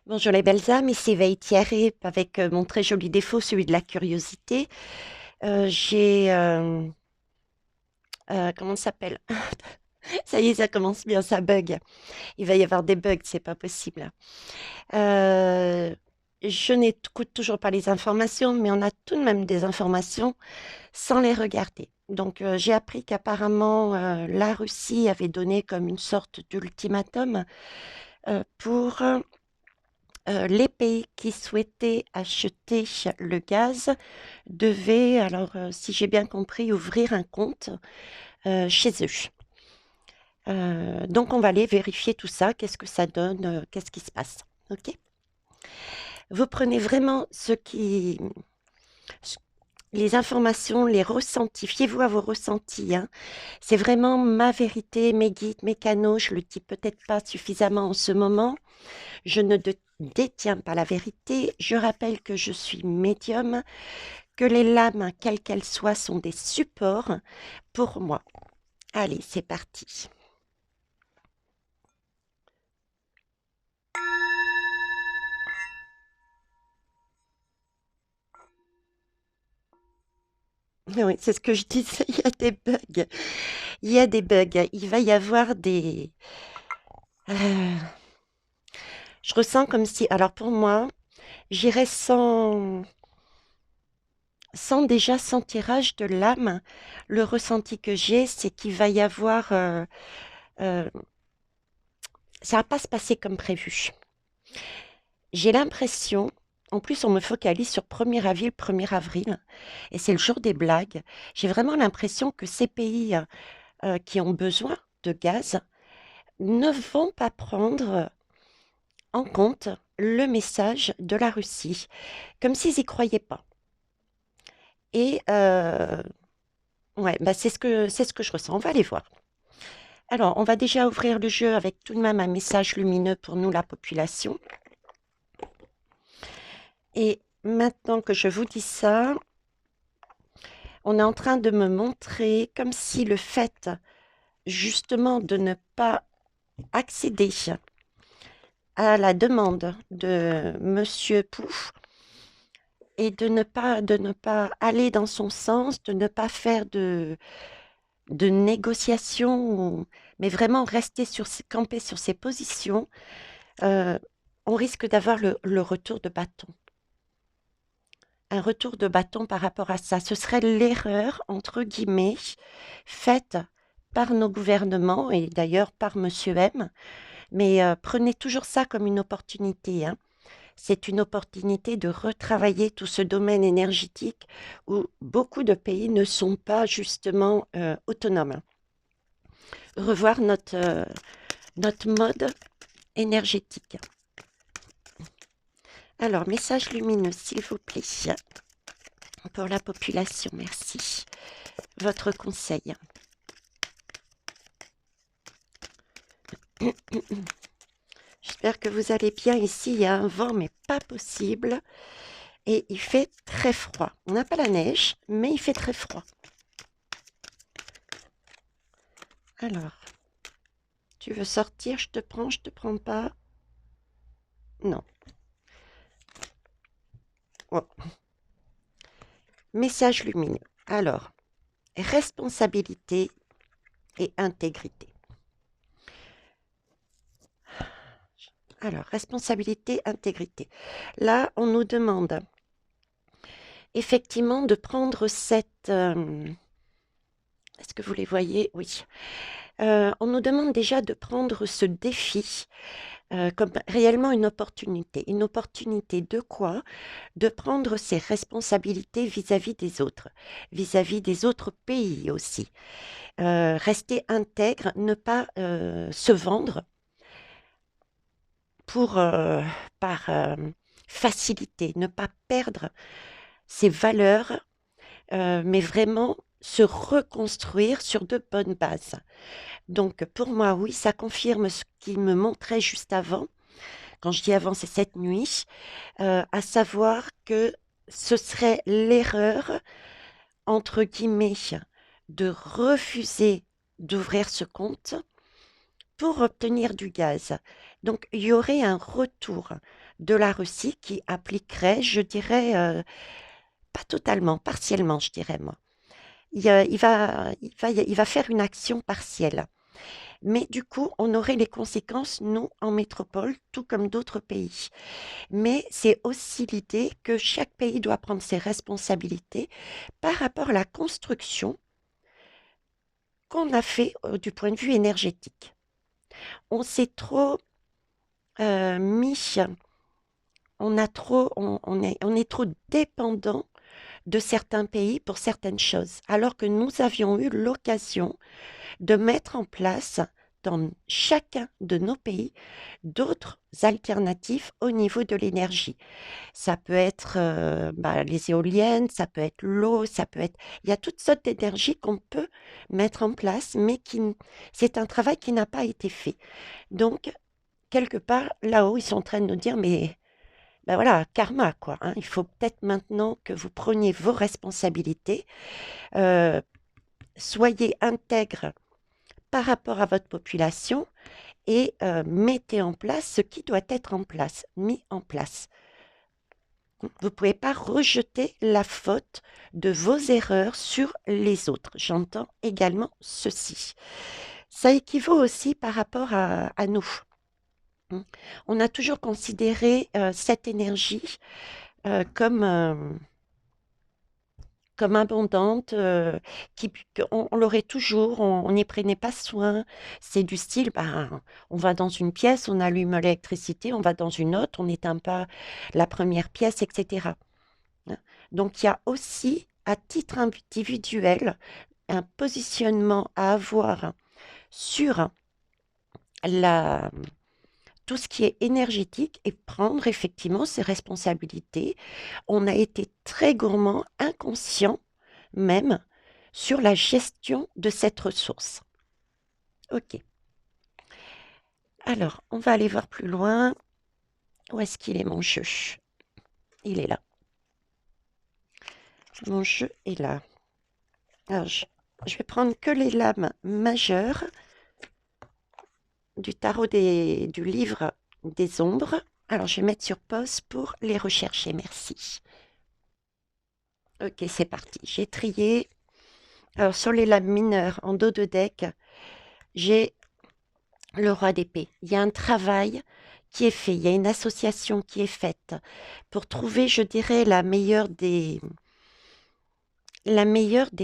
Bonjour les belles âmes, ici Veille Thierry avec mon très joli défaut, celui de la curiosité. J'ai... comment ça s'appelle? Ça y est, ça commence bien, ça bug. Il va y avoir des bugs, c'est pas possible. Euh, je n'écoute toujours pas les informations, mais on a tout de même des informations sans les regarder. Donc j'ai appris qu'apparemment la Russie avait donné comme une sorte d'ultimatum pour les pays qui souhaitaient acheter le gaz devaient, alors si j'ai bien compris, ouvrir un compte chez eux. Donc on va aller vérifier tout ça, qu'est-ce que ça donne, qu'est-ce qui se passe. Ok. Vous prenez vraiment les informations, les ressentis, fiez-vous à vos ressentis, hein. C'est vraiment ma vérité, mes guides, mes canaux, je le dis peut-être pas suffisamment en ce moment. Je ne détiens pas la vérité. Je rappelle que je suis médium, que les lames, quelles qu'elles soient, sont des supports pour moi. Allez, c'est parti. Oui, c'est ce que je disais, il y a des bugs. Il y a des bugs. Il va y avoir des... euh, je ressens comme si... Alors pour moi, j'irais sans déjà sans tirage de l'âme. Le ressenti que j'ai, c'est qu'il va y avoir... euh, ça va pas se passer comme prévu. J'ai l'impression, en plus on me focalise sur 1er avril, 1er avril, et c'est le jour des blagues. J'ai vraiment l'impression que ces pays qui ont besoin de gaz ne vont pas prendre en compte le message de la Russie, comme s'ils n'y croyaient pas. Et ouais, bah c'est ce que je ressens. On va aller voir. Alors, on va déjà ouvrir le jeu avec tout de même un message lumineux pour nous, la population. Et maintenant que je vous dis ça, on est en train de me montrer comme si le fait justement de ne pas accéder à la demande de Monsieur Pouf et de ne pas aller dans son sens, de ne pas faire de négociations, mais vraiment rester camper sur ses positions, euh, on risque d'avoir le retour de bâton. Un retour de bâton par rapport à ça. Ce serait l'erreur, entre guillemets, faite par nos gouvernements et d'ailleurs par Monsieur M. Mais prenez toujours ça comme une opportunité, hein. C'est une opportunité de retravailler tout ce domaine énergétique où beaucoup de pays ne sont pas justement autonomes. Revoir notre mode énergétique. Alors, message lumineux, s'il vous plaît, pour la population, merci. Votre conseil. J'espère que vous allez bien. Ici, il y a un vent, mais pas possible. Et il fait très froid. On n'a pas la neige, mais il fait très froid. Alors, tu veux sortir, je te prends pas. Non. Oh. Message lumineux. Alors, responsabilité et intégrité. Alors, responsabilité, intégrité. Là, on nous demande effectivement de prendre cette... est-ce que vous les voyez? Oui. On nous demande déjà de prendre ce défi comme réellement une opportunité. Une opportunité de quoi? De prendre ses responsabilités vis-à-vis des autres pays aussi. Rester intègre, ne pas se vendre pour, par facilité, ne pas perdre ses valeurs, mais vraiment se reconstruire sur de bonnes bases. Donc pour moi, oui, ça confirme ce qu'il me montrait juste avant. Quand je dis avant, c'est cette nuit, à savoir que ce serait l'erreur, entre guillemets, de refuser d'ouvrir ce compte pour obtenir du gaz. Donc, il y aurait un retour de la Russie qui appliquerait, je dirais, pas totalement, partiellement, je dirais moi. Il va faire une action partielle. Mais du coup, on aurait les conséquences, nous, en métropole, tout comme d'autres pays. Mais c'est aussi l'idée que chaque pays doit prendre ses responsabilités par rapport à la construction qu'on a fait du point de vue énergétique. On s'est trop mis, on est trop dépendant de certains pays pour certaines choses, alors que nous avions eu l'occasion de mettre en place dans chacun de nos pays d'autres alternatives au niveau de l'énergie. Ça peut être les éoliennes, ça peut être l'eau, ça peut être... Il y a toutes sortes d'énergies qu'on peut mettre en place, mais c'est un travail qui n'a pas été fait. Donc, quelque part, là-haut, ils sont en train de nous dire, mais ben voilà, karma, quoi, hein. Il faut peut-être maintenant que vous preniez vos responsabilités, euh, soyez intègres par rapport à votre population et mettez en place ce qui doit être mis en place. Vous ne pouvez pas rejeter la faute de vos erreurs sur les autres. J'entends également ceci. Ça équivaut aussi par rapport à nous. On a toujours considéré cette énergie euh, comme, euh, comme abondante, on l'aurait toujours, on n'y prenait pas soin. C'est du style, ben, on va dans une pièce, on allume l'électricité, on va dans une autre, on n'éteint pas la première pièce, etc. Hein. Donc il y a aussi, à titre individuel, un positionnement à avoir sur la, tout ce qui est énergétique et prendre effectivement ses responsabilités. On a été très gourmand, inconscient même, sur la gestion de cette ressource. Ok. Alors, on va aller voir plus loin. Où est-ce qu'il est mon jeu? Il est là. Mon jeu est là. Alors, je vais prendre que les lames majeures du du livre des ombres. Alors, je vais mettre sur pause pour les rechercher. Merci. Ok, c'est parti. J'ai trié. Alors, sur les lames mineures en dos de deck, j'ai le roi d'épée. Il y a un travail qui est fait, il y a une association qui est faite pour trouver, je dirais, la meilleure des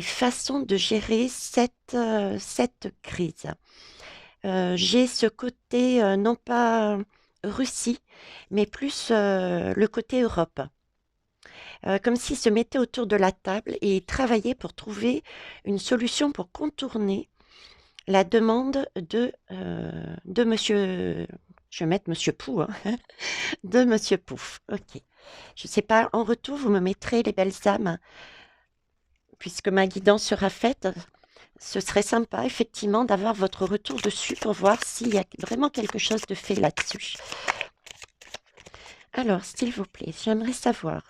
façons de gérer cette crise. J'ai ce côté, non pas Russie, mais plus le côté Europe. Comme s'ils se mettaient autour de la table et travaillaient pour trouver une solution pour contourner la demande de monsieur, je vais mettre monsieur Pou, hein, de monsieur Pouf. Ok. Je ne sais pas, en retour, vous me mettrez les belles âmes, puisque ma guidance sera faite. Ce serait sympa, effectivement, d'avoir votre retour dessus pour voir s'il y a vraiment quelque chose de fait là-dessus. Alors, s'il vous plaît, j'aimerais savoir,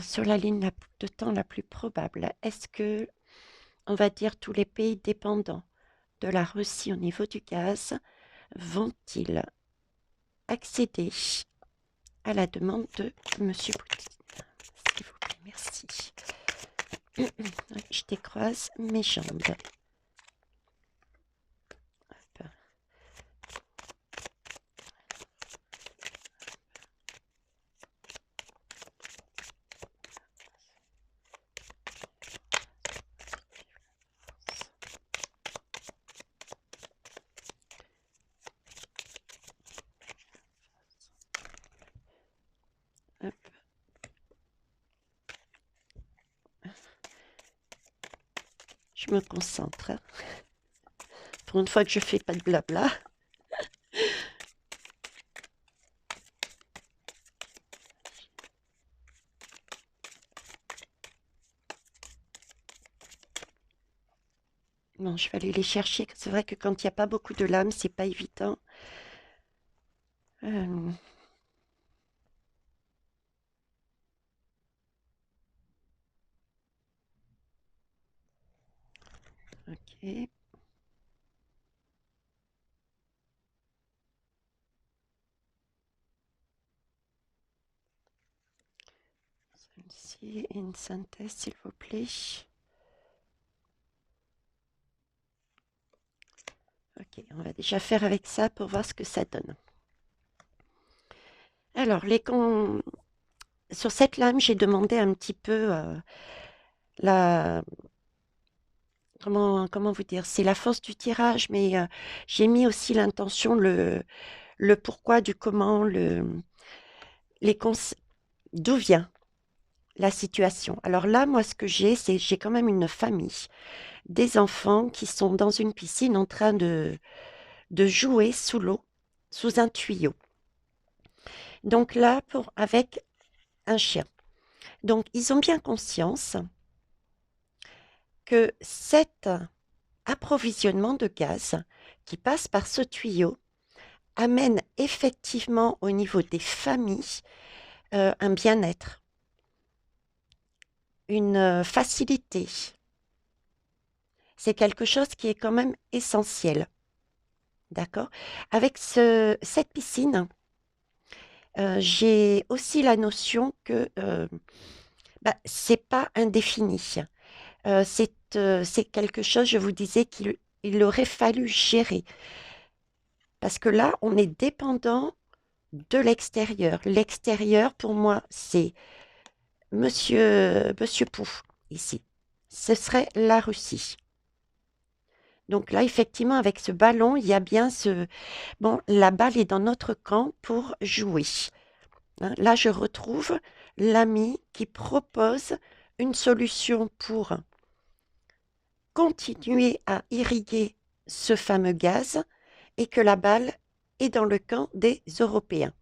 sur la ligne de temps la plus probable, est-ce que, on va dire, tous les pays dépendants de la Russie au niveau du gaz vont-ils accéder à la demande de monsieur Poutine? S'il vous plaît, merci. Je décroise mes jambes. Hop. Hop. Je me concentre. Pour une fois que je fais pas de blabla. Bon, je vais aller les chercher. C'est vrai que quand il n'y a pas beaucoup de lames, c'est pas évident. Euh, ok. Ici, une synthèse, s'il vous plaît. Ok, on va déjà faire avec ça pour voir ce que ça donne. Alors, sur cette lame, j'ai demandé un petit peu la... Comment vous dire? C'est la force du tirage, mais j'ai mis aussi l'intention, le pourquoi, du comment, les cons- d'où vient la situation. Alors là, moi, ce que c'est j'ai quand même une famille, des enfants qui sont dans une piscine en train de jouer sous l'eau, sous un tuyau. Donc là, avec un chien. Donc, ils ont bien conscience que cet approvisionnement de gaz qui passe par ce tuyau amène effectivement au niveau des familles un bien-être, une facilité. C'est quelque chose qui est quand même essentiel. D'accord? Avec cette piscine, j'ai aussi la notion que c'est pas indéfini. C'est quelque chose, je vous disais, qu'il aurait fallu gérer. Parce que là, on est dépendant de l'extérieur. L'extérieur, pour moi, c'est Monsieur Pouf, ici. Ce serait la Russie. Donc là, effectivement, avec ce ballon, il y a bien ce... Bon, la balle est dans notre camp pour jouer. Hein. Là, je retrouve l'ami qui propose une solution pour continuer à irriguer ce fameux gaz et que la balle est dans le camp des Européens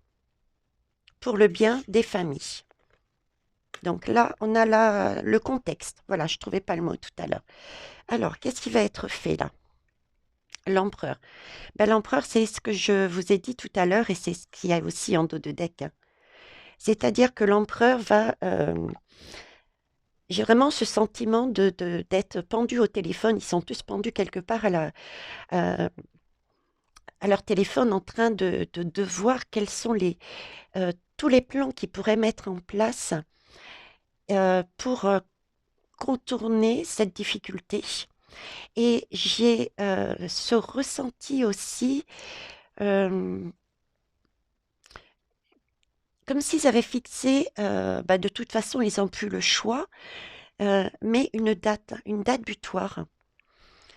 pour le bien des familles. Donc là, on a le contexte. Voilà, je ne trouvais pas le mot tout à l'heure. Alors, qu'est-ce qui va être fait là? L'empereur. L'empereur, c'est ce que je vous ai dit tout à l'heure et c'est ce qu'il y a aussi en dos de deck. Hein. C'est-à-dire que l'empereur va... j'ai vraiment ce sentiment d'être pendu au téléphone. Ils sont tous pendus quelque part euh, à leur téléphone en train de voir quels sont tous les plans qu'ils pourraient mettre en place pour contourner cette difficulté. Et j'ai ce ressenti aussi, euh, comme s'ils avaient fixé, de toute façon, ils n'ont plus le choix, mais une date butoir.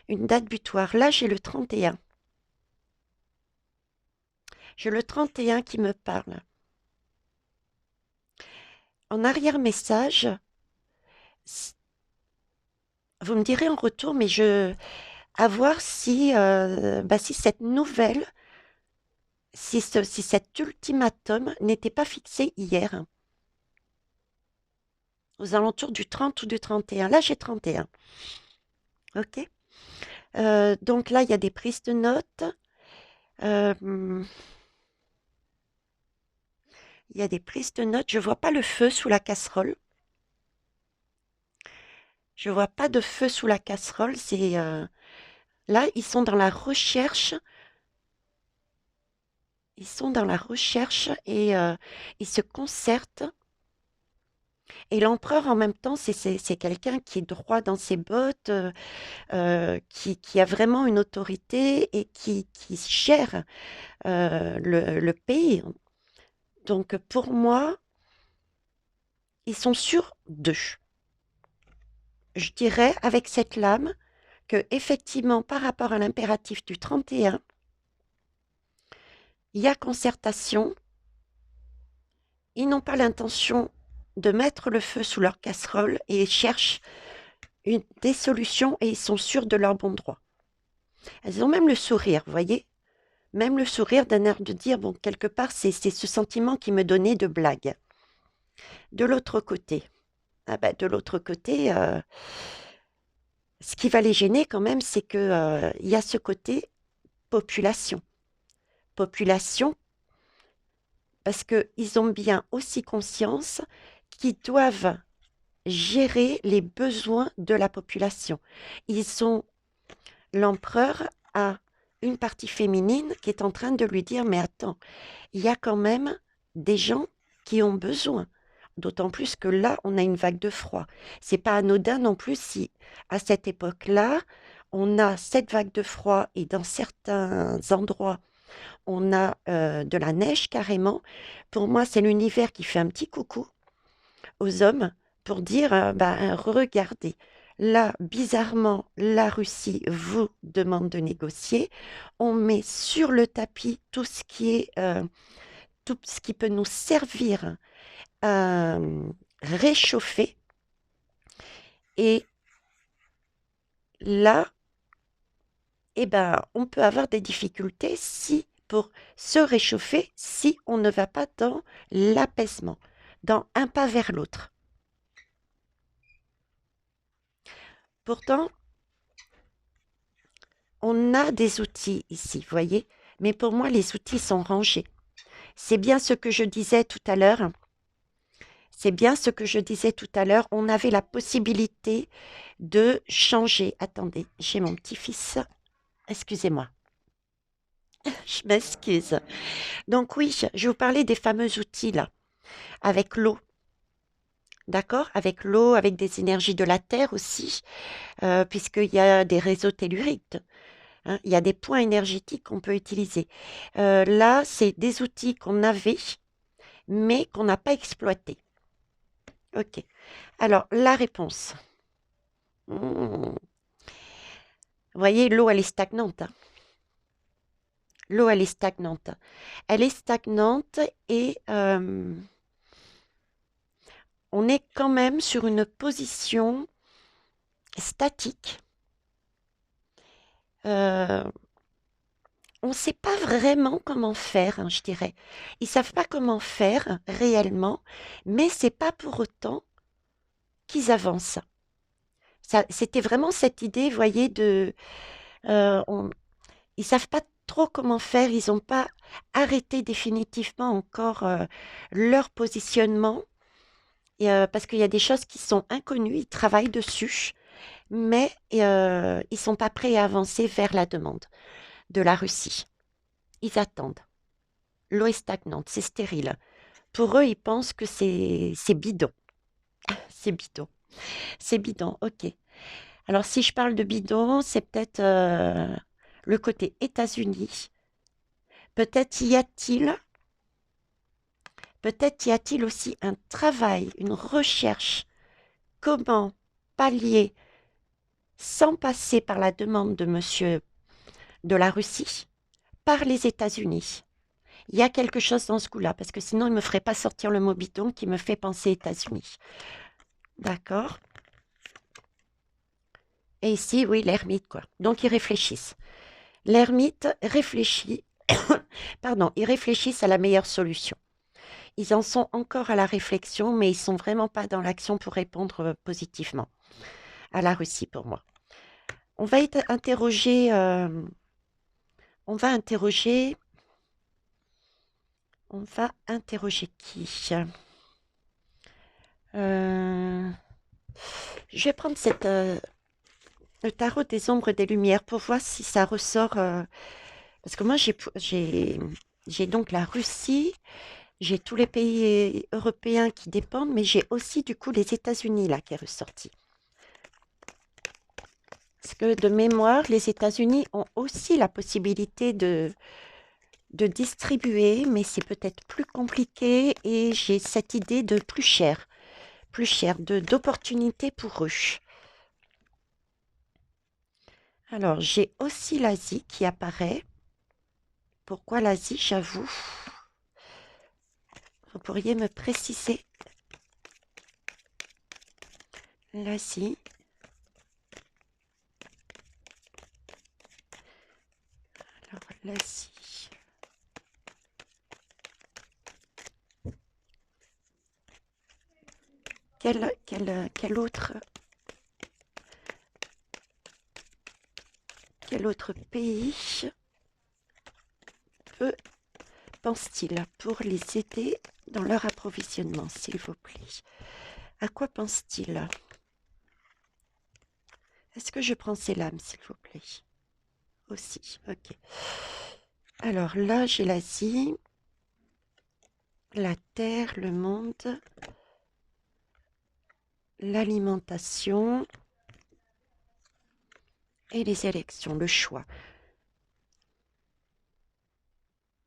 Une date butoir. Là, j'ai le 31. J'ai le 31 qui me parle. En arrière-message, vous me direz en retour, mais à voir si cette nouvelle, si cet ultimatum n'était pas fixé hier, aux alentours du 30 ou du 31. Là, j'ai 31. OK? Donc là, il y a des prises de notes. Euh, il y a des prises de notes. Je vois pas le feu sous la casserole. Je vois pas de feu sous la casserole. Là, ils sont dans la recherche. Ils sont dans la recherche et ils se concertent. Et l'empereur, en même temps, c'est quelqu'un qui est droit dans ses bottes, qui a vraiment une autorité et qui gère le pays. Donc, pour moi, ils sont sûrs d'eux. Je dirais avec cette lame que effectivement, par rapport à l'impératif du 31, il y a concertation. Ils n'ont pas l'intention de mettre le feu sous leur casserole et ils cherchent des solutions et ils sont sûrs de leur bon droit. Elles ont même le sourire, vous voyez? Même le sourire d'un air de dire, bon, quelque part, c'est ce sentiment qui me donnait de blague. De l'autre côté, de l'autre côté, ce qui va les gêner quand même, c'est que il y a ce côté population. Population, parce qu'ils ont bien aussi conscience qu'ils doivent gérer les besoins de la population. L'empereur a une partie féminine qui est en train de lui dire, mais attends, il y a quand même des gens qui ont besoin. D'autant plus que là, on a une vague de froid. C'est pas anodin non plus si, à cette époque-là, on a cette vague de froid et dans certains endroits, on a de la neige carrément. Pour moi, c'est l'univers qui fait un petit coucou aux hommes pour dire, ben, regardez, là, bizarrement, la Russie vous demande de négocier. On met sur le tapis tout ce qui est, tout ce qui peut nous servir à réchauffer. Et là, eh ben, on peut avoir des difficultés si, pour se réchauffer, si on ne va pas dans l'apaisement, dans un pas vers l'autre. Pourtant, on a des outils ici, vous voyez, mais pour moi, les outils sont rangés. C'est bien ce que je disais tout à l'heure. C'est bien ce que je disais tout à l'heure. On avait la possibilité de changer. Attendez, j'ai mon petit-fils. Excusez-moi. Je m'excuse. Donc oui, je vous parlais des fameux outils là, avec l'eau. D'accord? Avec l'eau, avec des énergies de la Terre aussi, puisqu'il y a des réseaux telluriques. Hein, il y a des points énergétiques qu'on peut utiliser. Là, c'est des outils qu'on avait, mais qu'on n'a pas exploités. Ok. Alors, la réponse. Vous voyez, l'eau, elle est stagnante. Hein. L'eau, elle est stagnante. Elle est stagnante et on est quand même sur une position statique. Euh, on ne sait pas vraiment comment faire, hein, je dirais. Ils savent pas comment faire réellement, mais c'est pas pour autant qu'ils avancent. Ça, c'était vraiment cette idée, vous voyez, de, on, ils savent pas trop comment faire. Ils n'ont pas arrêté définitivement encore leur positionnement, et, parce qu'il y a des choses qui sont inconnues. Ils travaillent dessus, mais ils sont pas prêts à avancer vers la demande de la Russie. Ils attendent. L'eau est stagnante, c'est stérile. Pour eux, ils pensent que c'est bidon. C'est bidon. C'est bidon, ok. Alors, si je parle de bidon, c'est peut-être le côté États-Unis. Peut-être y a-t-il, peut-être y a-t-il aussi un travail, une recherche. Comment pallier sans passer par la demande de monsieur de la Russie, par les États-Unis. Il y a quelque chose dans ce coup-là, parce que sinon, il ne me ferait pas sortir le mot bidon qui me fait penser États-Unis. D'accord? Et ici, oui, l'ermite, quoi. Donc, ils réfléchissent. L'ermite réfléchit, pardon, ils réfléchissent à la meilleure solution. Ils en sont encore à la réflexion, mais ils sont vraiment pas dans l'action pour répondre positivement à la Russie, pour moi. On va interroger, on va interroger, on va interroger qui? Euh, je vais prendre cette, le tarot des ombres et des lumières pour voir si ça ressort. Parce que moi, j'ai donc la Russie, j'ai tous les pays européens qui dépendent, mais j'ai aussi du coup les États-Unis là qui est ressorti. Parce que de mémoire, les États-Unis ont aussi la possibilité de distribuer, mais c'est peut-être plus compliqué et j'ai cette idée de plus cher, d'opportunités pour eux. Alors, j'ai aussi l'Asie qui apparaît. Pourquoi l'Asie, j'avoue? Vous pourriez me préciser l'Asie? Alors, l'Asie. Quel autre pays peut, pense-t-il, pour les aider dans leur approvisionnement, s'il vous plaît? À quoi pense-t-il? Est-ce que je prends ces lames, s'il vous plaît? Aussi, ok. Alors là, j'ai l'Asie, la Terre, le monde, l'alimentation et les élections, le choix.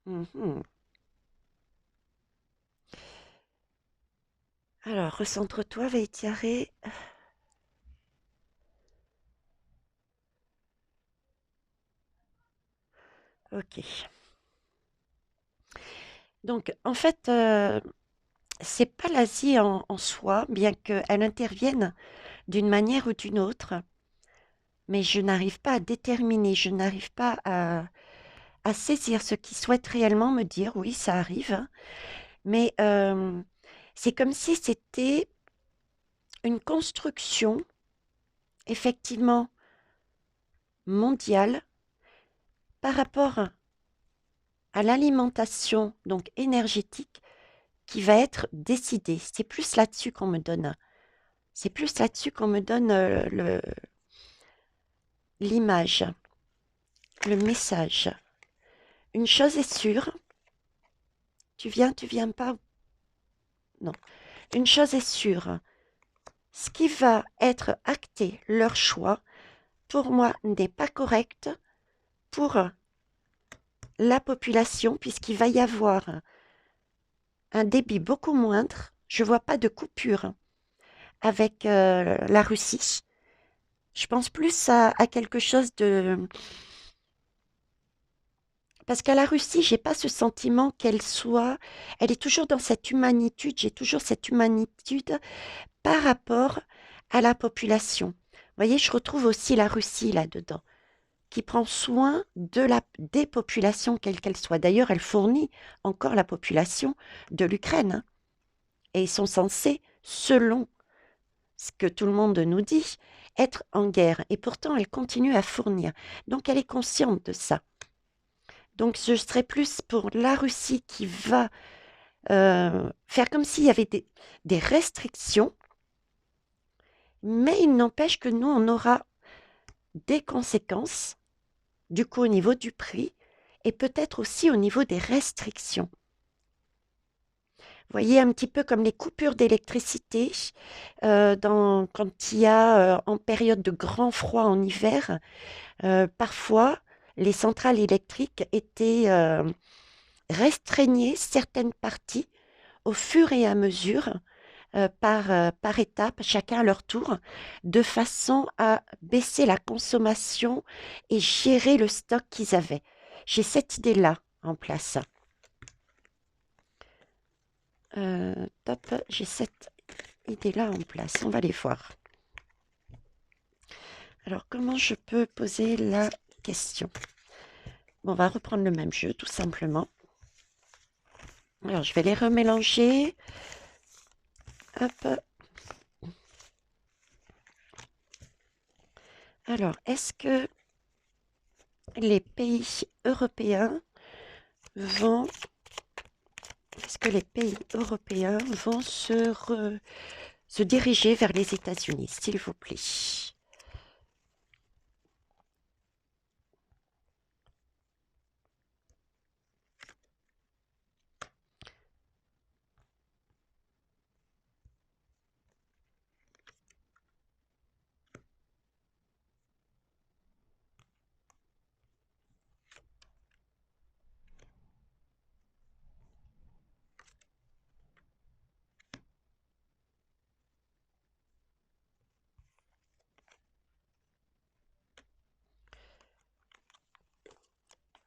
Mhm. Alors, recentre-toi, Veitiaré. Ok. Donc, en fait, c'est pas l'Asie en soi, bien qu'elle intervienne d'une manière ou d'une autre, mais je n'arrive pas à déterminer, je n'arrive pas à saisir ce qui souhaite réellement me dire. Oui, ça arrive, hein, mais c'est comme si c'était une construction, effectivement, mondiale par rapport à l'alimentation, donc énergétique, qui va être décidée. C'est plus là-dessus qu'on me donne. C'est plus là-dessus qu'on me donne l'image, le message. Une chose est sûre, tu viens pas, non. Une chose est sûre, ce qui va être acté, leur choix, pour moi, n'est pas correct pour la population, puisqu'il va y avoir un débit beaucoup moindre. Je vois pas de coupure avec la Russie. Je pense plus à quelque chose de... Parce qu'à la Russie, j'ai pas ce sentiment qu'elle soit... Elle est toujours dans cette humanitude, j'ai toujours cette humanitude par rapport à la population. Vous voyez, je retrouve aussi la Russie là-dedans, qui prend soin des populations, quelles qu'elles soient. D'ailleurs, elle fournit encore la population de l'Ukraine, hein. Et ils sont censés, selon ce que tout le monde nous dit, être en guerre. Et pourtant, elle continue à fournir. Donc, elle est consciente de ça. Donc, je serais plus pour la Russie qui va faire comme s'il y avait des restrictions, mais il n'empêche que nous, on aura des conséquences, du coup, au niveau du prix et peut-être aussi au niveau des restrictions. Vous voyez, un petit peu comme les coupures d'électricité, quand il y a, en période de grand froid en hiver, parfois, les centrales électriques étaient restreignées certaines parties au fur et à mesure, par étapes, chacun à leur tour, de façon à baisser la consommation et gérer le stock qu'ils avaient. J'ai cette idée-là en place. Top, j'ai cette idée-là en place. On va les voir. Alors, comment je peux poser la question? Bon, on va reprendre le même jeu, tout simplement. Alors, je vais les remélanger. Hop. Alors, est-ce que les pays européens vont... Est-ce que les pays européens vont se diriger vers les États-Unis, s'il vous plaît?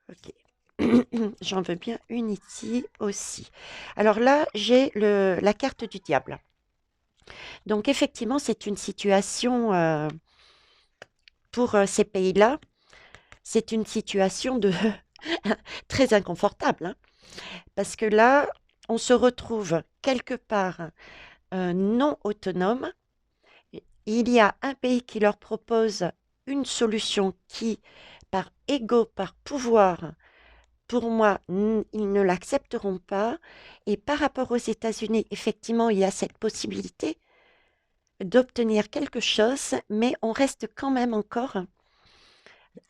Ok. J'en veux bien une ici aussi. Alors là, j'ai la carte du diable. Donc effectivement, c'est une situation pour ces pays-là, c'est une situation de très inconfortable, hein, parce que là, on se retrouve quelque part non autonome. Il y a un pays qui leur propose une solution qui, par ego, par pouvoir, pour moi, ils ne l'accepteront pas. Et par rapport aux États-Unis, effectivement, il y a cette possibilité d'obtenir quelque chose, mais on reste quand même encore,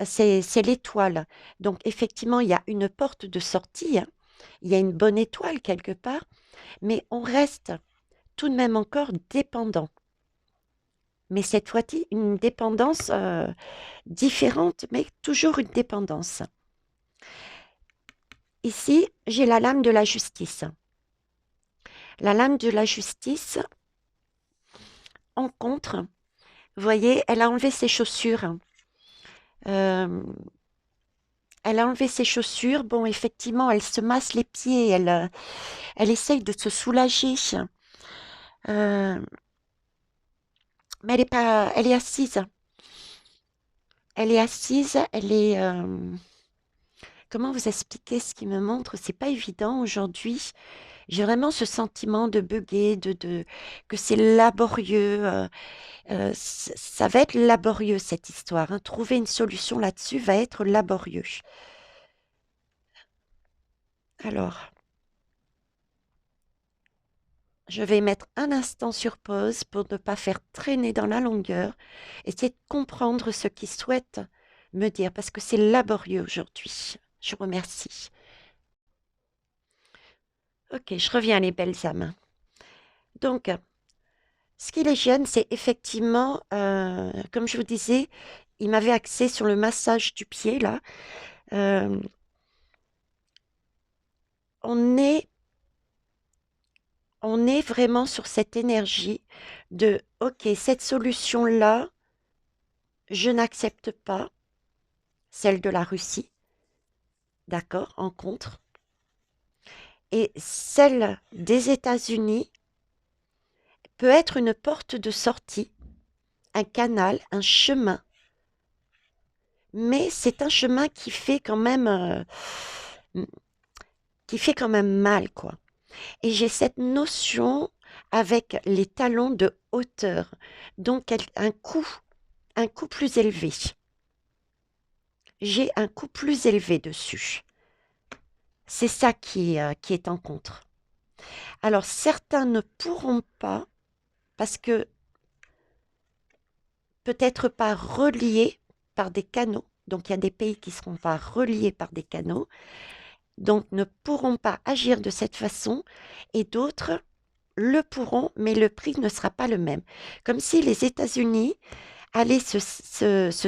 c'est l'étoile. Donc effectivement, il y a une porte de sortie, hein. Il y a une bonne étoile quelque part, mais on reste tout de même encore dépendant. Mais cette fois-ci, une dépendance différente, mais toujours une dépendance. Ici, j'ai la lame de la justice. La lame de la justice, en contre, vous voyez, elle a enlevé ses chaussures. Euh, Elle a enlevé ses chaussures. Bon, effectivement, elle se masse les pieds. Elle essaye de se soulager. Euh, mais elle est pas, elle est assise. Elle est assise. Comment vous expliquer ce qui me montre? C'est pas évident aujourd'hui. J'ai vraiment ce sentiment de bugger, que c'est laborieux. Ça va être laborieux cette histoire, hein. Trouver une solution là-dessus va être laborieux. Alors, je vais mettre un instant sur pause pour ne pas faire traîner dans la longueur, essayer de comprendre ce qu'il souhaite me dire, parce que c'est laborieux aujourd'hui. Je vous remercie. Ok, je reviens les belles âmes. Donc, ce qui les gêne, c'est effectivement, comme je vous disais, il m'avait axé sur le massage du pied, là. Euh, on est, on est vraiment sur cette énergie de, ok, cette solution-là, je n'accepte pas, celle de la Russie, d'accord, en contre. Et celle des États-Unis peut être une porte de sortie, un canal, un chemin, mais c'est un chemin qui fait quand même mal, quoi. Et j'ai cette notion avec les talons de hauteur, donc un coût plus élevé. J'ai un coût plus élevé dessus. C'est ça qui est en contre. Alors certains ne pourront pas, parce que peut-être pas reliés par des canaux. Donc il y a des pays qui ne seront pas reliés par des canaux, donc ne pourront pas agir de cette façon, et d'autres le pourront, mais le prix ne sera pas le même. Comme si les États-Unis allaient se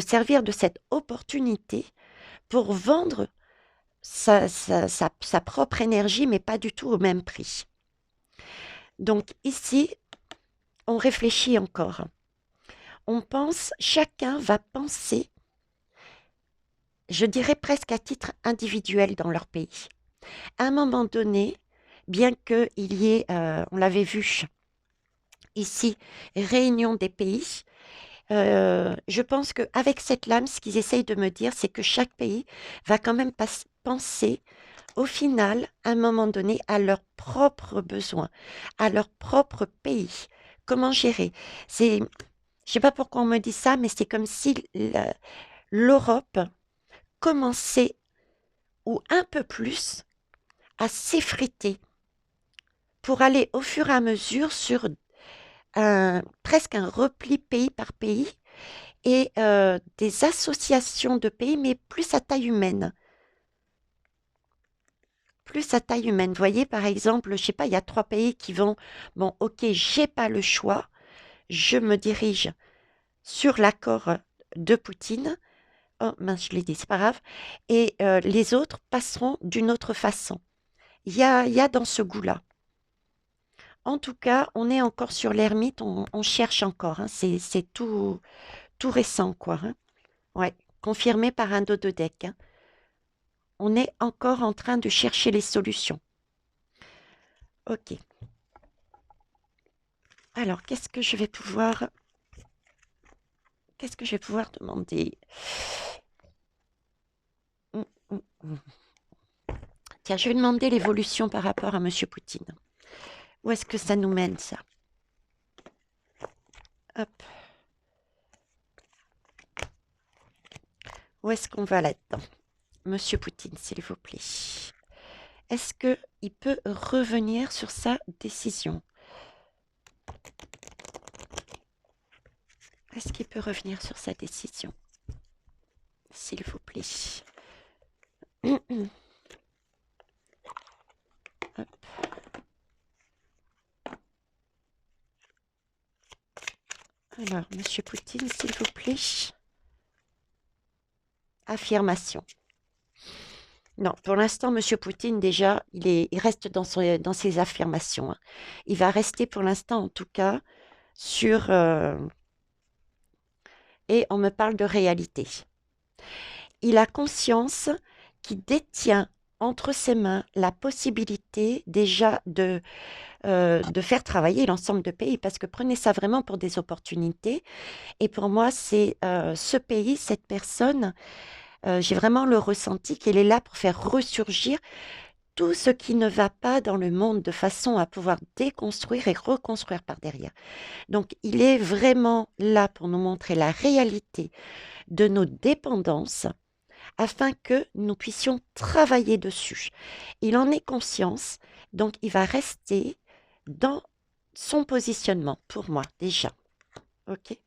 servir de cette opportunité pour vendre sa propre énergie, mais pas du tout au même prix. Donc ici, on réfléchit encore. On pense, chacun va penser, je dirais presque à titre individuel dans leur pays. À un moment donné, bien qu'il y ait, on l'avait vu ici, réunion des pays, je pense qu'avec cette lame, ce qu'ils essayent de me dire, c'est que chaque pays va quand même penser, au final, à un moment donné, à leurs propres besoins, à leur propre pays. Comment gérer? Je ne sais pas pourquoi on me dit ça, mais c'est comme si l'Europe commençait, ou un peu plus, à s'effriter pour aller au fur et à mesure sur presque un repli pays par pays et des associations de pays, mais plus à taille humaine. Plus à taille humaine. Vous voyez, par exemple, je sais pas, il y a 3 pays qui vont, bon, ok, j'ai pas le choix, je me dirige sur l'accord de Poutine. Oh mince, je l'ai dit, c'est pas grave. Et les autres passeront d'une autre façon. Il y a dans ce goût-là. En tout cas, on est encore sur l'ermite, on cherche encore, hein. C'est tout récent, quoi, hein. Ouais, confirmé par un dododeck, hein. On est encore en train de chercher les solutions. Ok. Alors, qu'est-ce que je vais pouvoir demander? Hum, hum, hum. Tiens, je vais demander l'évolution par rapport à Monsieur Poutine. Où est-ce que ça nous mène, ça? Hop. Où est-ce qu'on va là-dedans? Monsieur Poutine, s'il vous plaît. Est-ce qu'il peut revenir sur sa décision? Est-ce qu'il peut revenir sur sa décision? S'il vous plaît. Hop. Alors, Monsieur Poutine, s'il vous plaît. Affirmation. Non, pour l'instant, Monsieur Poutine, déjà, il reste dans ses affirmations, hein. Il va rester pour l'instant, en tout cas, sur... et on me parle de réalité. Il a conscience qu'il détient entre ses mains la possibilité déjà de faire travailler l'ensemble de pays, parce que prenez ça vraiment pour des opportunités. Et pour moi, c'est ce pays, cette personne, j'ai vraiment le ressenti qu'elle est là pour faire ressurgir tout ce qui ne va pas dans le monde de façon à pouvoir déconstruire et reconstruire par derrière. Donc, il est vraiment là pour nous montrer la réalité de nos dépendances afin que nous puissions travailler dessus. Il en est conscience, donc il va rester dans son positionnement pour moi déjà. Ok.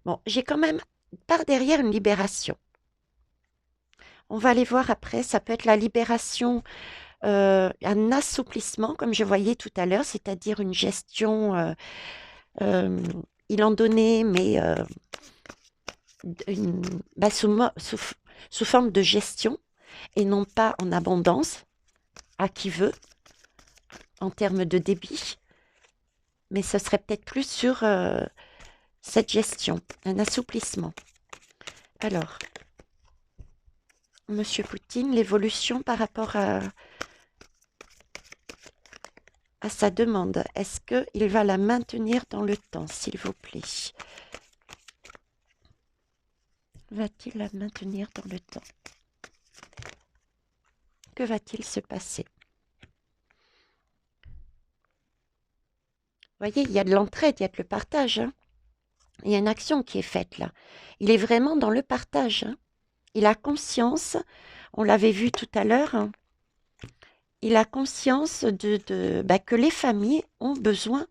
Bon, j'ai quand même par derrière une libération. On va aller voir après, ça peut être la libération, un assouplissement, comme je voyais tout à l'heure, c'est-à-dire une gestion, euh, il en donnait, mais une, bah, sous forme de gestion et non pas en abondance, à qui veut, en termes de débit, mais ce serait peut-être plus sur cette gestion, un assouplissement. Alors, Monsieur Poutine, l'évolution par rapport à sa demande, est-ce qu'il va la maintenir dans le temps, s'il vous plaît? Va-t-il la maintenir dans le temps? Que va-t-il se passer? Vous voyez, il y a de l'entraide, il y a de le partage, hein. Il y a une action qui est faite là. Il est vraiment dans le partage, hein. Il a conscience, on l'avait vu tout à l'heure, hein, il a conscience bah, que les familles ont besoin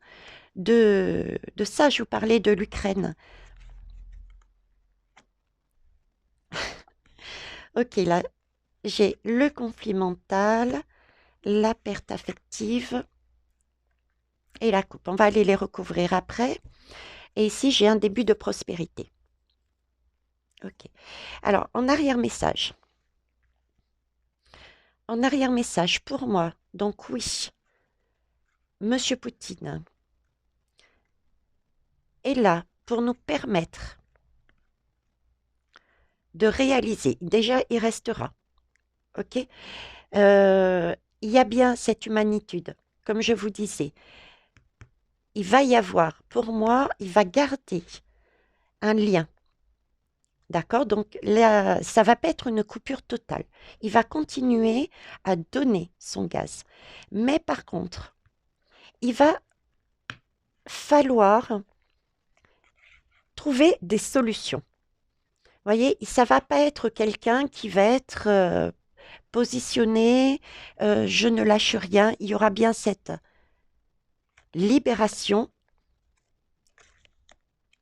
de ça. Je vous parlais de l'Ukraine. Ok, là, j'ai le conflit mental, la perte affective et la coupe. On va aller les recouvrir après. Et ici, j'ai un début de prospérité. Ok. Alors, en arrière-message. En arrière-message, pour moi, donc oui, Monsieur Poutine est là pour nous permettre de réaliser. Déjà, il restera. Ok. Il y a bien cette humanitude, comme je vous disais. Il va y avoir, pour moi, il va garder un lien. D'accord? Donc, là, ça va pas être une coupure totale. Il va continuer à donner son gaz. Mais par contre, il va falloir trouver des solutions. Vous voyez, ça va pas être quelqu'un qui va être positionné, je ne lâche rien. Il y aura bien cette libération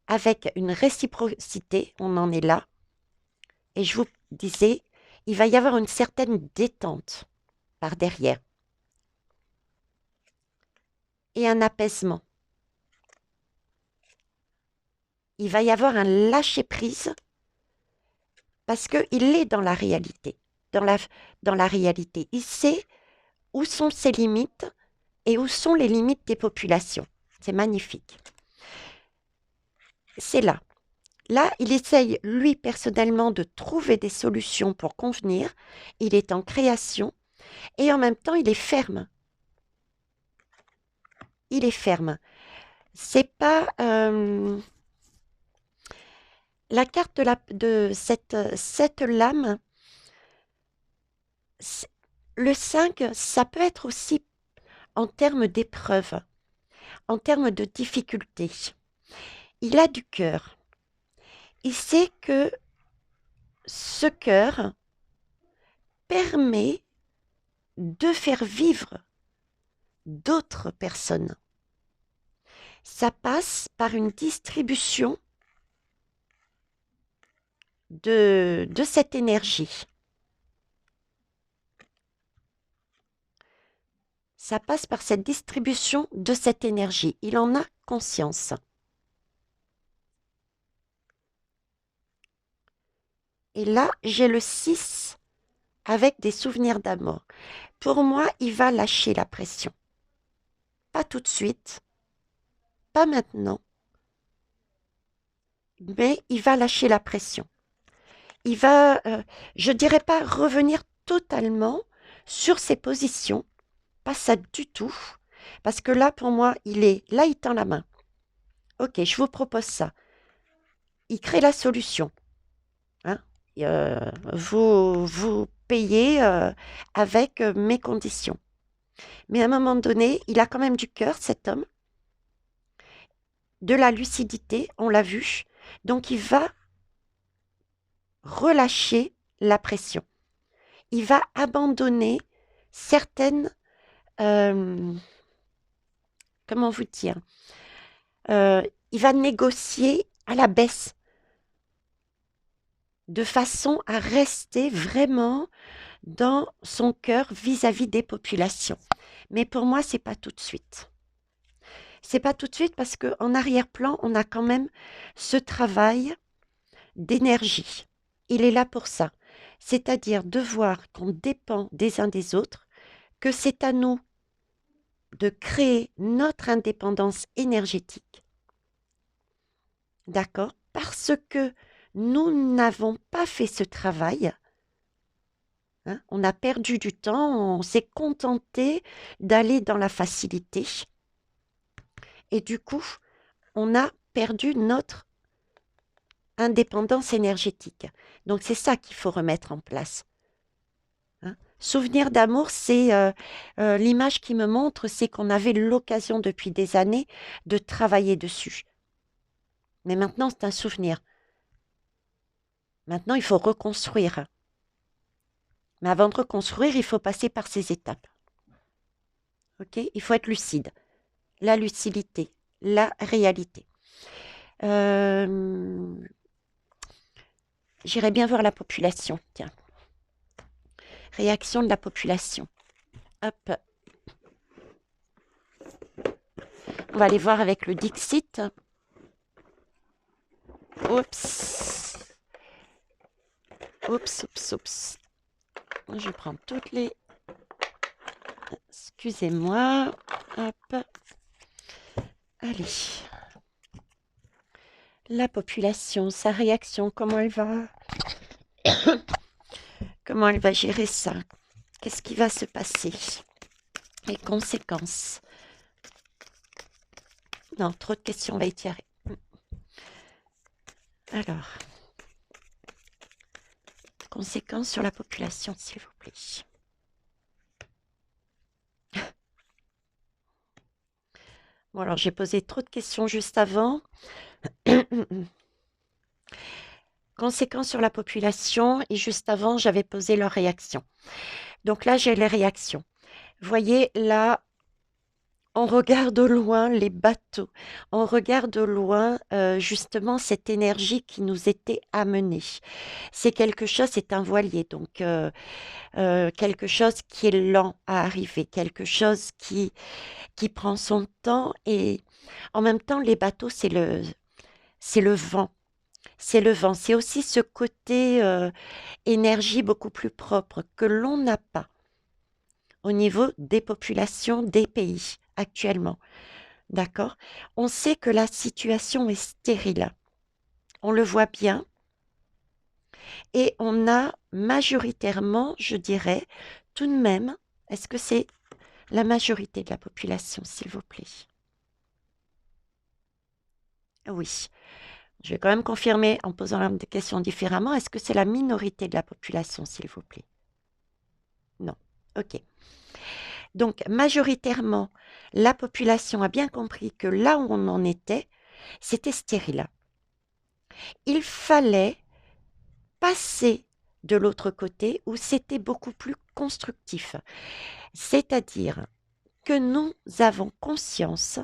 avec une réciprocité, on en est là. Et je vous disais, il va y avoir une certaine détente par derrière et un apaisement. Il va y avoir un lâcher-prise parce qu'il est dans la réalité. Dans la réalité, il sait où sont ses limites et où sont les limites des populations. C'est magnifique. C'est là. Là, il essaye, lui, personnellement, de trouver des solutions pour convenir. Il est en création et en même temps, il est ferme. Il est ferme. C'est pas... la carte de cette lame, le 5, ça peut être aussi en termes d'épreuves, en termes de difficultés. Il a du cœur. Il sait que ce cœur permet de faire vivre d'autres personnes. Ça passe par une distribution de cette énergie. Ça passe par cette distribution de cette énergie. Il en a conscience. Et là, j'ai le 6 avec des souvenirs d'amour. Pour moi, il va lâcher la pression. Pas tout de suite, pas maintenant, mais il va lâcher la pression. Il va, je dirais pas revenir totalement sur ses positions, pas ça du tout, parce que là, pour moi, là, il tend la main. Ok, je vous propose ça. Il crée la solution. Hein. Vous payez avec mes conditions. Mais à un moment donné, il a quand même du cœur, cet homme, de la lucidité, on l'a vu. Donc, il va relâcher la pression. Il va abandonner certaines, euh, comment vous dire, il va négocier à la baisse, de façon à rester vraiment dans son cœur vis-à-vis des populations. Mais pour moi, c'est pas tout de suite. C'est pas tout de suite parce qu'en arrière-plan, on a quand même ce travail d'énergie. Il est là pour ça. C'est-à-dire de voir qu'on dépend des uns des autres, que c'est à nous de créer notre indépendance énergétique. D'accord? Parce que nous n'avons pas fait ce travail. Hein, on a perdu du temps, on s'est contenté d'aller dans la facilité. Et du coup, on a perdu notre indépendance énergétique. Donc c'est ça qu'il faut remettre en place. Hein. Souvenir d'amour, c'est l'image qui me montre, c'est qu'on avait l'occasion depuis des années de travailler dessus. Mais maintenant, c'est un souvenir. Maintenant, il faut reconstruire. Mais avant de reconstruire, il faut passer par ces étapes. Ok? Il faut être lucide. La lucidité, la réalité. J'irais bien voir la population. Tiens. Réaction de la population. Hop. On va aller voir avec le Dixit. Oups. Oups, oups, oups. Je prends toutes les... Excusez-moi. Hop. Allez. La population, sa réaction, comment elle va comment elle va gérer ça? Qu'est-ce qui va se passer? Les conséquences. Non, trop de questions, on va étirer. Alors, conséquences sur la population, s'il vous plaît. Bon, alors j'ai posé trop de questions juste avant. Conséquences sur la population, et juste avant, j'avais posé leurs réactions. Donc là, j'ai les réactions. Vous voyez, là, on regarde au loin les bateaux, on regarde au loin justement cette énergie qui nous était amenée. C'est quelque chose, c'est un voilier, donc quelque chose qui est lent à arriver, quelque chose qui prend son temps et en même temps les bateaux, c'est le vent. C'est le vent, c'est aussi ce côté énergie beaucoup plus propre que l'on n'a pas au niveau des populations des pays actuellement. D'accord? On sait que la situation est stérile. On le voit bien. Et on a majoritairement, je dirais, tout de même, est-ce que c'est la majorité de la population, s'il vous plaît? Oui. Je vais quand même confirmer en posant la question différemment. Est-ce que c'est la minorité de la population, s'il vous plaît? Non. OK. Donc, majoritairement, la population a bien compris que là où on en était, c'était stérile. Il fallait passer de l'autre côté où c'était beaucoup plus constructif. C'est-à-dire que nous avons conscience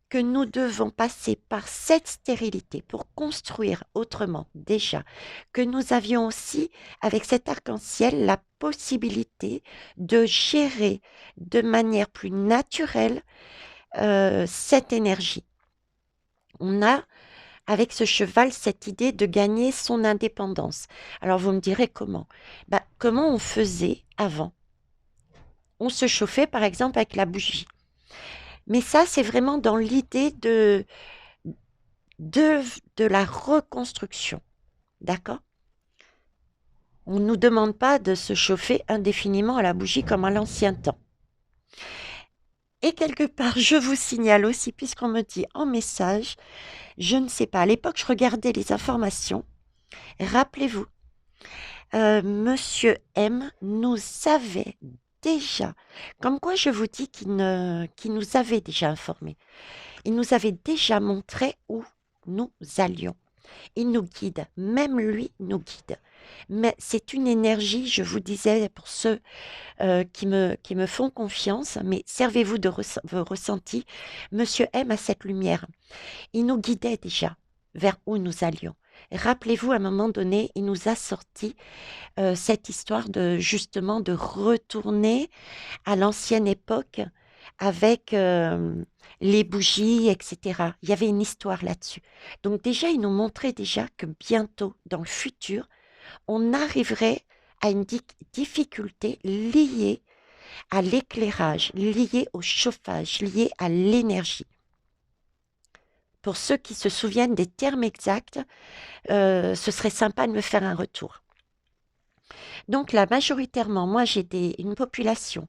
que nous devons passer par cette stérilité pour construire autrement déjà, que nous avions aussi, avec cet arc-en-ciel, la possibilité de gérer de manière plus naturelle cette énergie. On a avec ce cheval cette idée de gagner son indépendance. Alors vous me direz comment? Bah, comment on faisait avant? On se chauffait par exemple avec la bougie. Mais ça, c'est vraiment dans l'idée de, de la reconstruction. D'accord? On ne nous demande pas de se chauffer indéfiniment à la bougie comme à l'ancien temps. Et quelque part, je vous signale aussi, puisqu'on me dit en message, je ne sais pas, à l'époque, je regardais les informations. Rappelez-vous, Monsieur M nous avait déjà, comme quoi je vous dis qu'il nous avait déjà informés, il nous avait déjà montré où nous allions. Il nous guide, même lui nous guide. Mais c'est une énergie, je vous disais, pour ceux qui me font confiance, mais servez-vous de vos ressentis. Monsieur M a cette lumière. Il nous guidait déjà vers où nous allions. Rappelez-vous, à un moment donné, il nous a sorti cette histoire de justement de retourner à l'ancienne époque avec les bougies, etc. Il y avait une histoire là-dessus. Donc déjà, il nous montrait déjà que bientôt, dans le futur, on arriverait à une difficulté liée à l'éclairage, liée au chauffage, liée à l'énergie. Pour ceux qui se souviennent des termes exacts, ce serait sympa de me faire un retour. Donc là, majoritairement, moi j'ai une population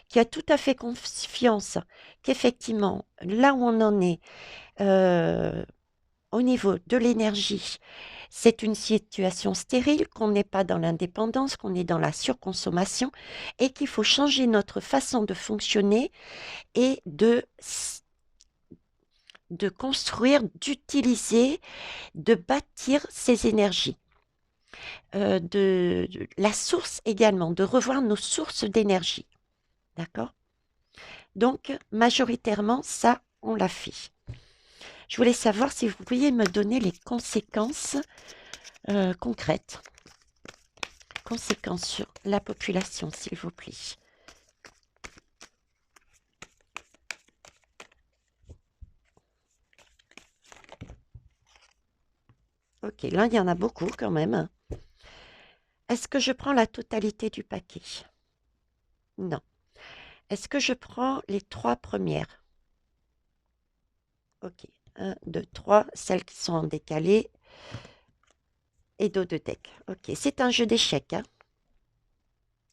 qui a tout à fait confiance qu'effectivement, là où on en est, euh, au niveau de l'énergie, c'est une situation stérile, qu'on n'est pas dans l'indépendance, qu'on est dans la surconsommation et qu'il faut changer notre façon de fonctionner et de construire, d'utiliser, de bâtir ces énergies. La source également, de revoir nos sources d'énergie. D'accord? Donc, majoritairement, ça, on l'a fait. Je voulais savoir si vous pouviez me donner les conséquences concrètes. Conséquences sur la population, s'il vous plaît. Ok, là, il y en a beaucoup quand même. Est-ce que je prends la totalité du paquet? Non. Est-ce que je prends les 3 premières? Ok. 1, 2, 3, celles qui sont en décalé et dos de deck. Ok, c'est un jeu d'échecs. Hein.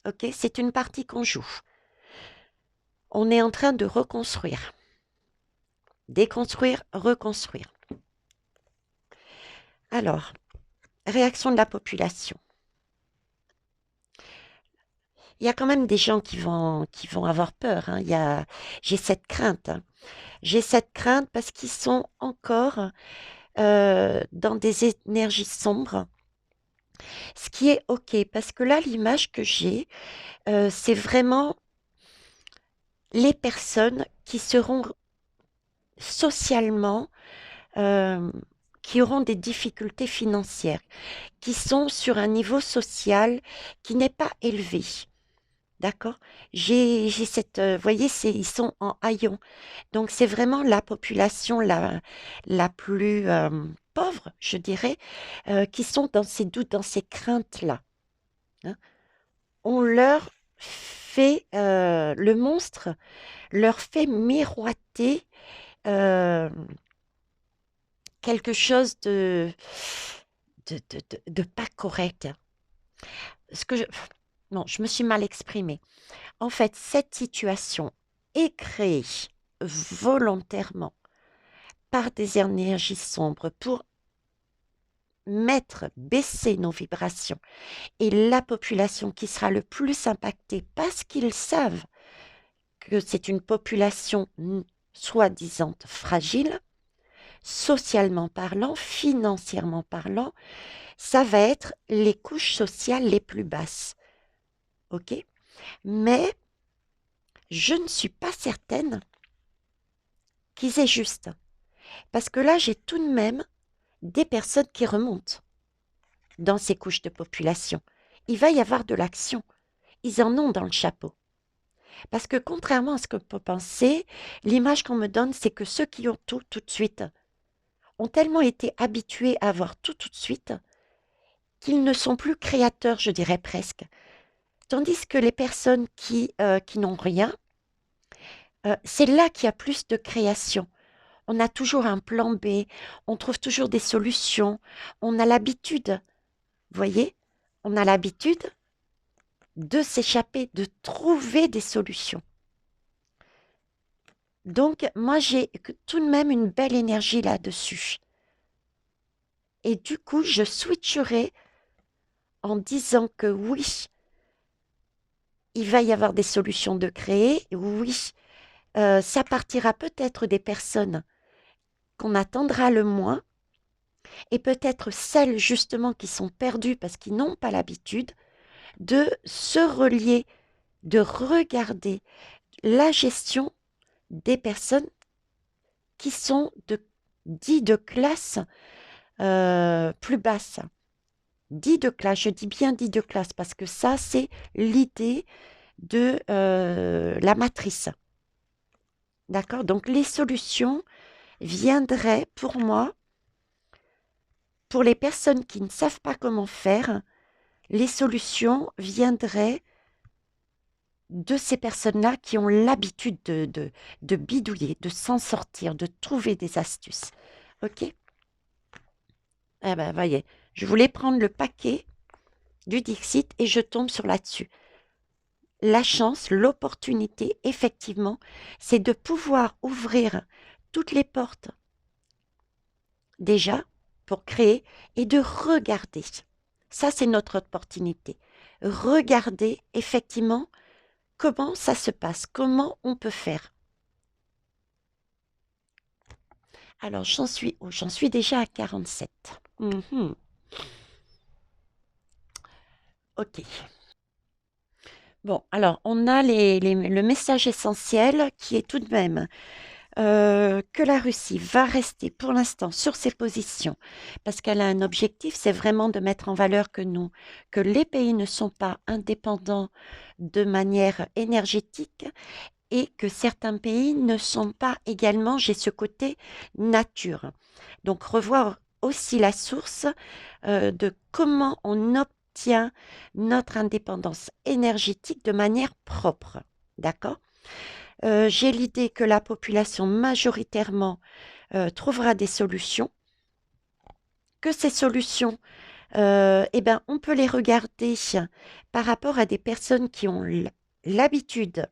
Ok, c'est une partie qu'on joue. On est en train de reconstruire. Déconstruire, reconstruire. Alors, réaction de la population. Il y a quand même des gens qui vont avoir peur. Hein. J'ai cette crainte. Hein. J'ai cette crainte parce qu'ils sont encore dans des énergies sombres. Ce qui est OK, parce que là, l'image que j'ai, c'est vraiment les personnes qui seront socialement, euh, qui auront des difficultés financières, qui sont sur un niveau social qui n'est pas élevé. D'accord? J'ai cette, vous voyez, ils sont en haillons. Donc, c'est vraiment la population la plus pauvre, je dirais, qui sont dans ces doutes, dans ces craintes-là. Hein. On leur fait, le monstre leur fait miroiter euh, quelque chose de pas correct. Ce que je, non, je me suis mal exprimée. En fait, cette situation est créée volontairement par des énergies sombres pour baisser nos vibrations. Et la population qui sera le plus impactée parce qu'ils savent que c'est une population soi-disant fragile, socialement parlant, financièrement parlant, ça va être les couches sociales les plus basses. OK? Mais je ne suis pas certaine qu'ils aient juste. Parce que là, j'ai tout de même des personnes qui remontent dans ces couches de population. Il va y avoir de l'action. Ils en ont dans le chapeau. Parce que contrairement à ce qu'on peut penser, l'image qu'on me donne, c'est que ceux qui ont tout de suite, ont tellement été habitués à avoir tout tout de suite qu'ils ne sont plus créateurs, je dirais presque. Tandis que les personnes qui n'ont rien, c'est là qu'il y a plus de création. On a toujours un plan B, on trouve toujours des solutions, on a l'habitude, vous voyez, on a l'habitude de s'échapper, de trouver des solutions. Donc, moi, j'ai tout de même une belle énergie là-dessus. Et du coup, je switcherai en disant que oui, il va y avoir des solutions de créer. Oui, ça partira peut-être des personnes qu'on attendra le moins et peut-être celles justement qui sont perdues parce qu'ils n'ont pas l'habitude de se relier, de regarder la gestion des personnes qui sont dits de classe plus basse. Dit de classe, je dis bien dit de classe parce que ça, c'est l'idée de la matrice. D'accord? Donc, les solutions viendraient pour moi, pour les personnes qui ne savent pas comment faire, les solutions viendraient de ces personnes-là qui ont l'habitude de bidouiller, de s'en sortir, de trouver des astuces. OK? Eh ben, voyez, je voulais prendre le paquet du Dixit et je tombe sur là-dessus. La chance, l'opportunité, effectivement, c'est de pouvoir ouvrir toutes les portes déjà pour créer et de regarder. Ça, c'est notre opportunité. Regarder effectivement comment ça se passe, comment on peut faire. Alors, j'en suis où? J'en suis déjà à 47. Ok. Bon, alors, on a le message essentiel qui est tout de même que la Russie va rester pour l'instant sur ses positions parce qu'elle a un objectif, c'est vraiment de mettre en valeur que les pays ne sont pas indépendants de manière énergétique et que certains pays ne sont pas également, j'ai ce côté nature. Donc revoir aussi la source de comment on obtient notre indépendance énergétique de manière propre. D'accord? J'ai l'idée que la population majoritairement trouvera des solutions, que ces solutions, eh ben, on peut les regarder par rapport à des personnes qui ont l'habitude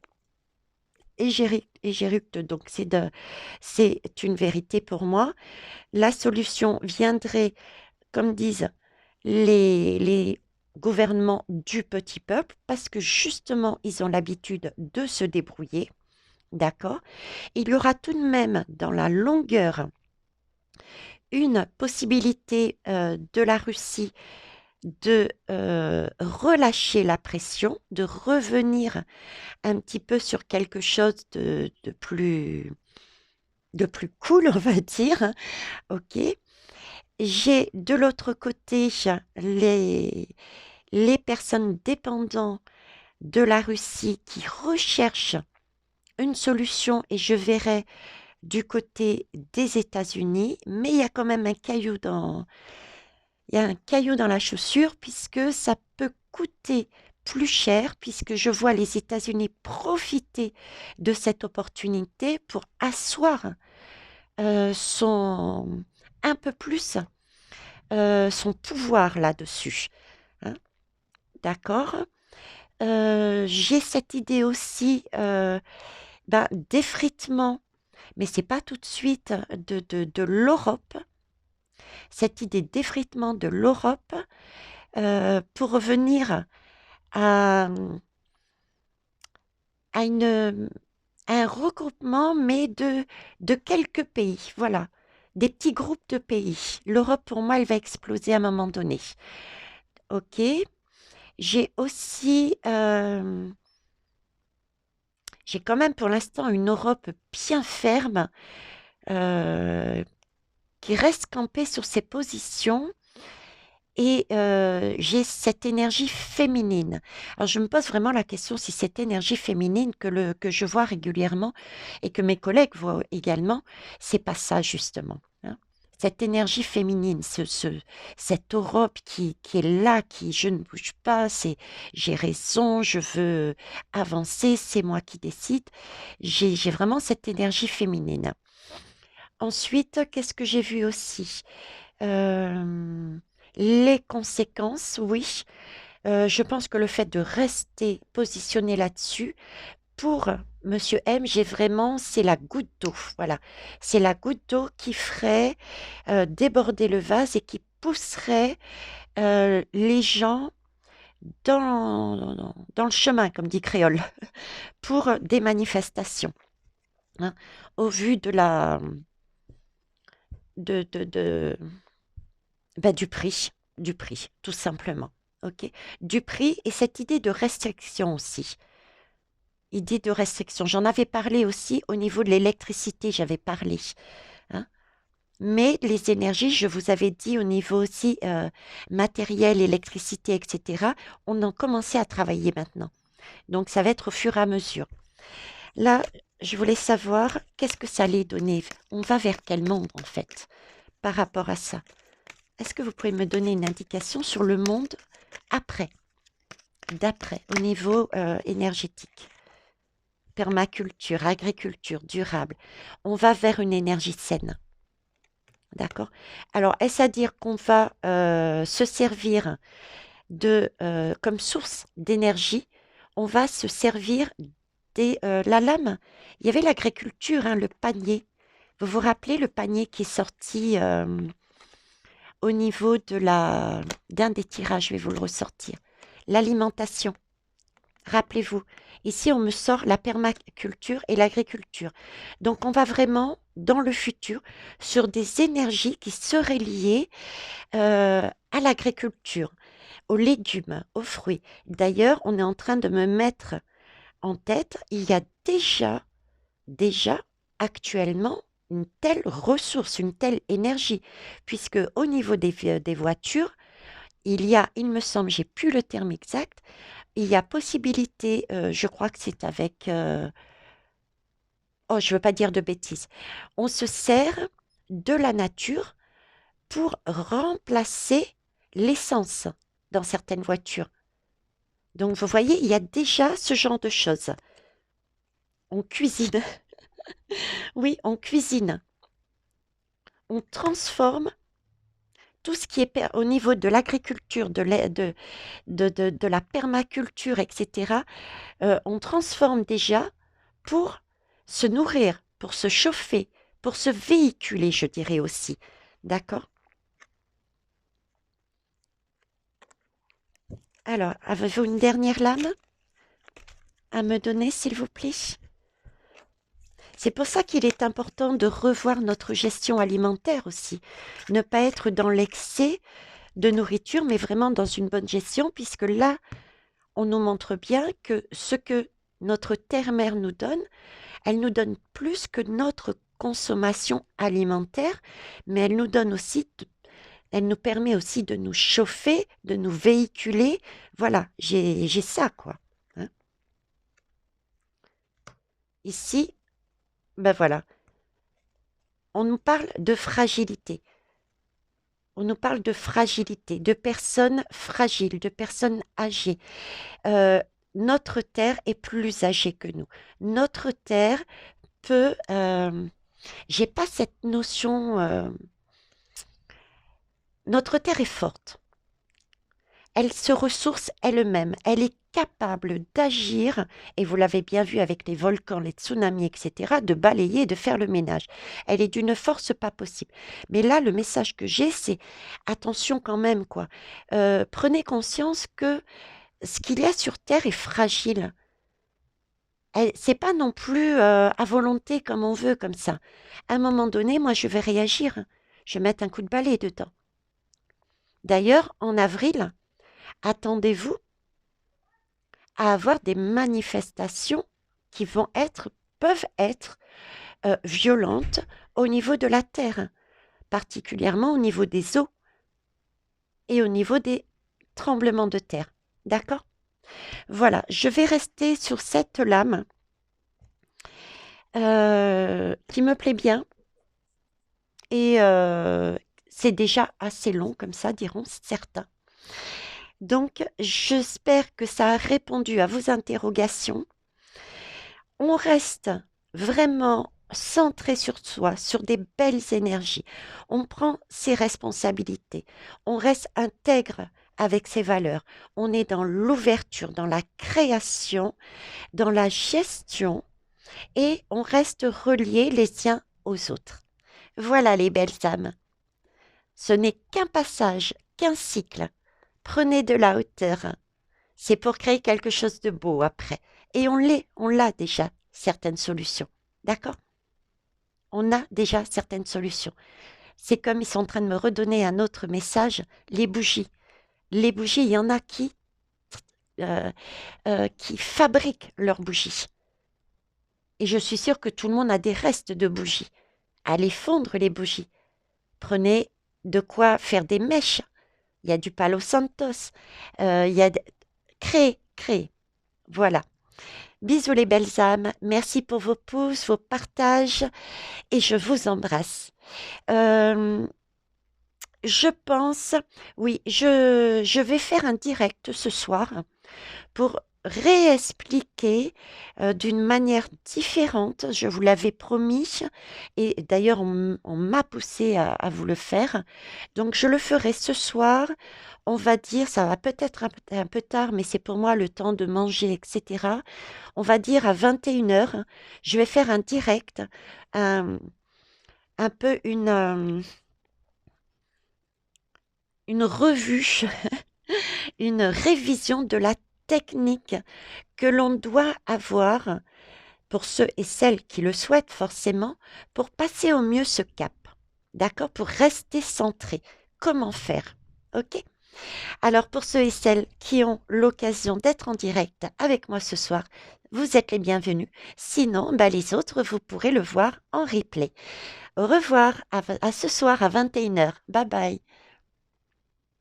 égéructe, donc c'est une vérité pour moi. La solution viendrait, comme disent les gouvernements du petit peuple, parce que justement, ils ont l'habitude de se débrouiller. D'accord? Il y aura tout de même dans la longueur une possibilité de la Russie de relâcher la pression, de revenir un petit peu sur quelque chose de plus cool, on va dire. OK. J'ai de l'autre côté les, les personnes dépendantes de la Russie qui recherchent une solution et je verrai du côté des États-Unis, mais il y a quand même il y a un caillou dans la chaussure puisque ça peut coûter plus cher puisque je vois les États-Unis profiter de cette opportunité pour asseoir son un peu plus son pouvoir là-dessus. Hein, d'accord? J'ai cette idée aussi d'effritement, mais c'est pas tout de suite de l'Europe. Cette idée d'effritement de l'Europe pour revenir à, à une, à un regroupement, mais de quelques pays. Voilà, des petits groupes de pays. L'Europe, pour moi, elle va exploser à un moment donné. Ok. J'ai aussi, j'ai quand même pour l'instant une Europe bien ferme qui reste campée sur ses positions et j'ai cette énergie féminine. Alors je me pose vraiment la question si cette énergie féminine que je vois régulièrement et que mes collègues voient également, c'est pas ça justement. Hein. cette énergie féminine, cette Europe qui est là, qui je ne bouge pas, c'est j'ai raison, je veux avancer, c'est moi qui décide. J'ai vraiment cette énergie féminine. Ensuite, qu'est-ce que j'ai vu aussi? Euh, les conséquences, oui. Je pense que le fait de rester positionné là-dessus, pour Monsieur M, j'ai vraiment, c'est la goutte d'eau, voilà. C'est la goutte d'eau qui ferait déborder le vase et qui pousserait les gens dans le chemin, comme dit Créole, pour des manifestations, hein, au vu de, du prix, tout simplement. Ok, du prix et cette idée de restriction aussi. Idée de restriction. J'en avais parlé aussi au niveau de l'électricité, j'avais parlé, hein. Mais les énergies, je vous avais dit au niveau aussi matériel, électricité, etc., on en commençait à travailler maintenant. Donc ça va être au fur et à mesure. Là, je voulais savoir qu'est-ce que ça allait donner. On va vers quel monde en fait par rapport à ça? Est-ce que vous pouvez me donner une indication sur le monde après, d'après, au niveau énergétique? Permaculture, agriculture durable. On va vers une énergie saine. D'accord? Alors, est-ce à dire qu'on va se servir comme source d'énergie, on va se servir la lame? Il y avait l'agriculture, hein, le panier. Vous vous rappelez le panier qui est sorti au niveau d'un des tirages, je vais vous le ressortir. L'alimentation. Rappelez-vous, ici on me sort la permaculture et l'agriculture. Donc on va vraiment dans le futur sur des énergies qui seraient liées à l'agriculture, aux légumes, aux fruits. D'ailleurs, on est en train de me mettre en tête, il y a déjà actuellement une telle ressource, une telle énergie, puisque au niveau des voitures, il y a, il me semble, j'ai plus le terme exact, il y a possibilité, je crois que c'est avec, oh, je veux pas dire de bêtises. On se sert de la nature pour remplacer l'essence dans certaines voitures. Donc, vous voyez, il y a déjà ce genre de choses. On cuisine. Oui, on cuisine. On transforme tout ce qui est au niveau de l'agriculture, de la permaculture, etc. On transforme déjà pour se nourrir, pour se chauffer, pour se véhiculer, je dirais aussi. D'accord? Alors, avez-vous une dernière lame à me donner, s'il vous plaît? C'est pour ça qu'il est important de revoir notre gestion alimentaire aussi. Ne pas être dans l'excès de nourriture, mais vraiment dans une bonne gestion, puisque là, on nous montre bien que ce que notre terre-mère nous donne, elle nous donne plus que notre consommation alimentaire, mais elle nous donne aussi, elle nous permet aussi de nous chauffer, de nous véhiculer. Voilà, j'ai ça, quoi, hein. Ici, ben voilà, on nous parle de fragilité. On nous parle de fragilité, de personnes fragiles, de personnes âgées. Euh, notre terre est plus âgée que nous. Notre terre peut... j'ai pas cette notion... notre terre est forte. Elle se ressource elle-même. Elle est capable d'agir, et vous l'avez bien vu avec les volcans, les tsunamis, etc., de balayer et de faire le ménage. Elle est d'une force pas possible. Mais là, le message que j'ai, c'est attention quand même, quoi. Prenez conscience que ce qu'il y a sur Terre est fragile. C'est pas non plus à volonté comme on veut, comme ça. À un moment donné, moi, je vais réagir. Je vais mettre un coup de balai dedans. D'ailleurs, en avril, attendez-vous à avoir des manifestations qui peuvent être violentes au niveau de la terre, particulièrement au niveau des eaux et au niveau des tremblements de terre. D'accord? Voilà, je vais rester sur cette lame qui me plaît bien. Et c'est déjà assez long comme ça, diront certains. Donc, j'espère que ça a répondu à vos interrogations. On reste vraiment centré sur soi, sur des belles énergies. On prend ses responsabilités. On reste intègre avec ses valeurs. On est dans l'ouverture, dans la création, dans la gestion et on reste relié les uns aux autres. Voilà les belles âmes. Ce n'est qu'un passage, qu'un cycle. Prenez de la hauteur. C'est pour créer quelque chose de beau après. Et on l'a déjà, certaines solutions. D'accord? On a déjà certaines solutions. C'est comme ils sont en train de me redonner un autre message, les bougies. Les bougies, il y en a euh, qui fabriquent leurs bougies. Et je suis sûre que tout le monde a des restes de bougies. Allez fondre les bougies. Prenez de quoi faire des mèches. Il y a du Palo Santos. Il y a créer, créer. Voilà. Bisous les belles âmes. Merci pour vos pouces, vos partages et je vous embrasse. Euh, je pense, oui, je vais faire un direct ce soir pour réexpliquer d'une manière différente. Je vous l'avais promis et d'ailleurs on m'a poussé à vous le faire. Donc je le ferai ce soir. On va dire, ça va peut-être un peu tard, mais c'est pour moi le temps de manger, etc. On va dire à 21 h. Je vais faire un direct, un, un peu une revue, une révision de la technique que l'on doit avoir pour ceux et celles qui le souhaitent forcément, pour passer au mieux ce cap. D'accord? Pour rester centré. Comment faire? Ok? Alors pour ceux et celles qui ont l'occasion d'être en direct avec moi ce soir, vous êtes les bienvenus. Sinon, bah, les autres, vous pourrez le voir en replay. Au revoir, à ce soir à 21 h. Bye bye.